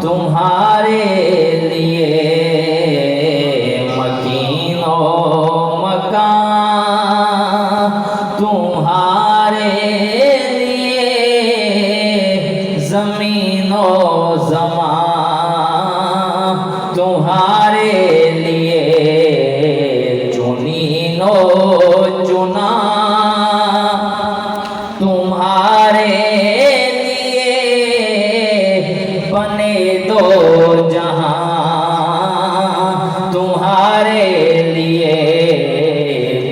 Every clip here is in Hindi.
तुम्हारे लिए मकीनो मकान, तुम्हारे लिए ज़मीनो ज़मान, तुम्हारे लिए चुनीनो चुना, तुम्हारे बने दो जहां, तुम्हारे लिए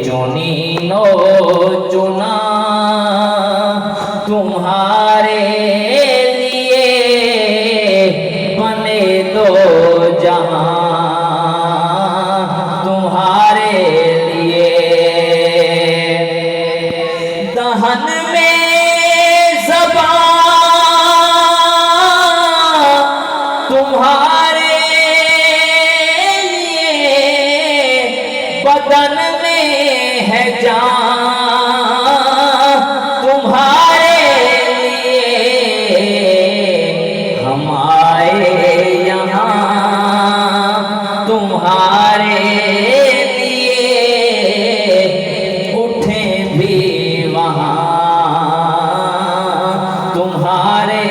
चुनीनो चुना, तुम्हारे लिए बने दो जहां, तुम्हारे लिए दहन में तुम्हारे लिए बदन में है जान, तुम्हारे लिए हम आए यहाँ, तुम्हारे लिए उठे भी वहाँ, तुम्हारे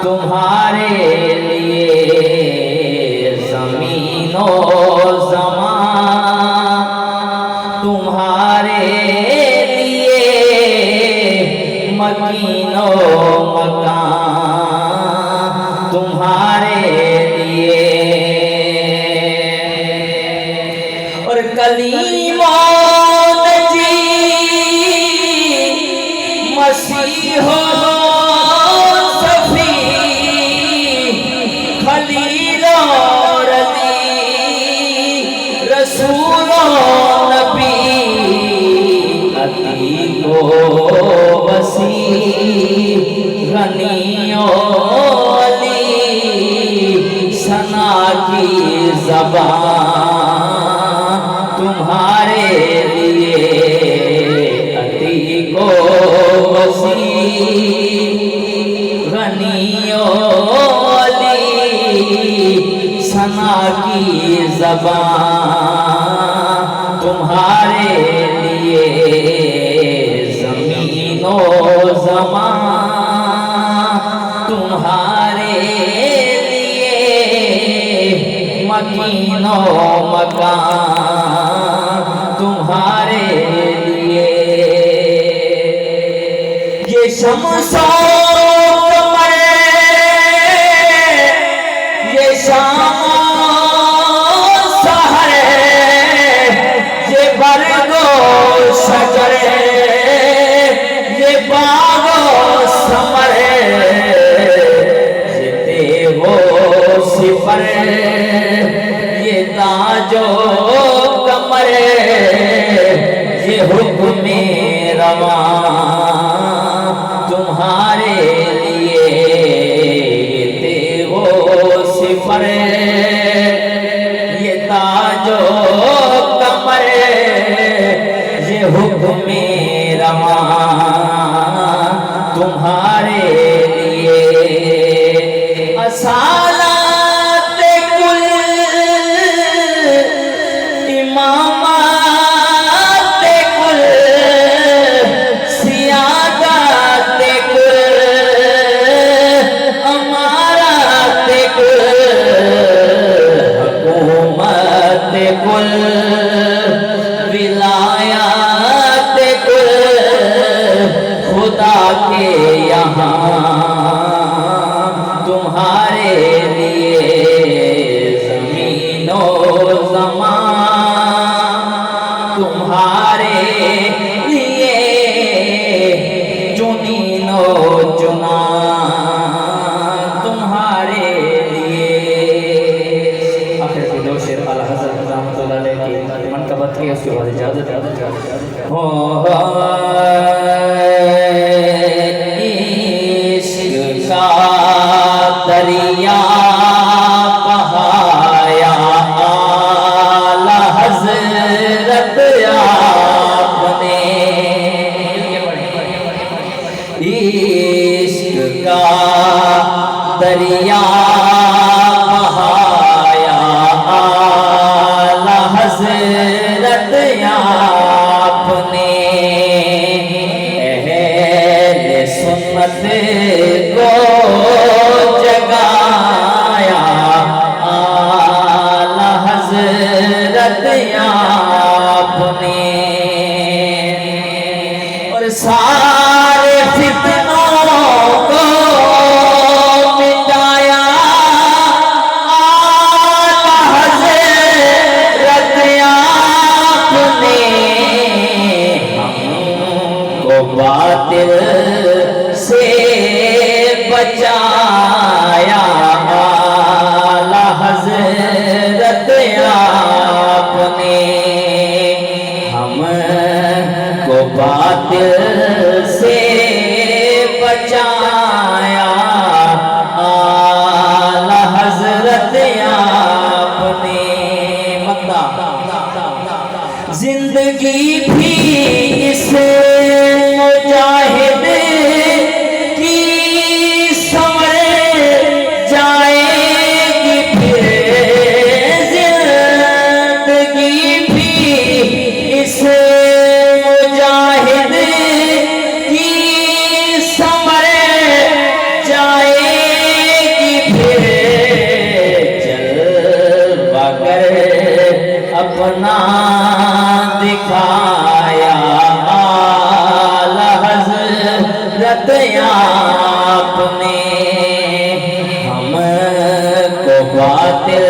तुम्हारे लिए ज़मीनो ज़मान, तुम्हारे लिए मकीनो मकान, तुम्हारे लिए और कलीमों नजी मसीहो को वसी गनियो अली सना की ज़बान, तुम्हारे लिए अती को वसी गनियो अली सना की ज़बान, तुम्हारे लिए ज़मीनो ज़मान, तुम्हारे लिए मकीनो मकान, तुम्हारे लिए ये शम्सो कमर, ये शाम सहर, ये बरगो शजरे, ये बागो समरे, ये वो सिफर, ये ताजो कमरे, ये हुक्मे रवा, तुम्हारे लिए ये वो सिफर, ये ताजो कमरे, ये हुक्मे रवा, तुम्हारे लिए असालत कुल इमामत कुल सियादत कुल अमारत कुल हुकूमत कुल विलायत कुल खुदा के यहाँ, तुम्हारे लिए ज़मीनो ज़मान, तुम्हारे लिए चुनीनो चुना, तुम्हारे लिए आखिर के दो शेर आला हज़रत रहमतुल्लाह अलैह की मनक़बत की, उसके बाद इजाज़त हो। इश्क़ का दरिया बहाया आला हजरत आपने, इश्क का दरिया बहाया आला हजरत आपने, अहले सुन्नत को जगाया आला हजरत आपने, और सारे फितनों को मिटाया आला हजरत आपने, हमको बातिल से बचाया आला हजरत आपने, हमको बातिल से बचाया आला हजरत आपने। जिंदगी भी इस मुजाहिद की संवर जाएगी, फिर जिंदगी भी इस मुजाहिद की संवर जाएगी, फिर जलवा कर अपना दिखाया आला हजरत आपने, हमको बातिल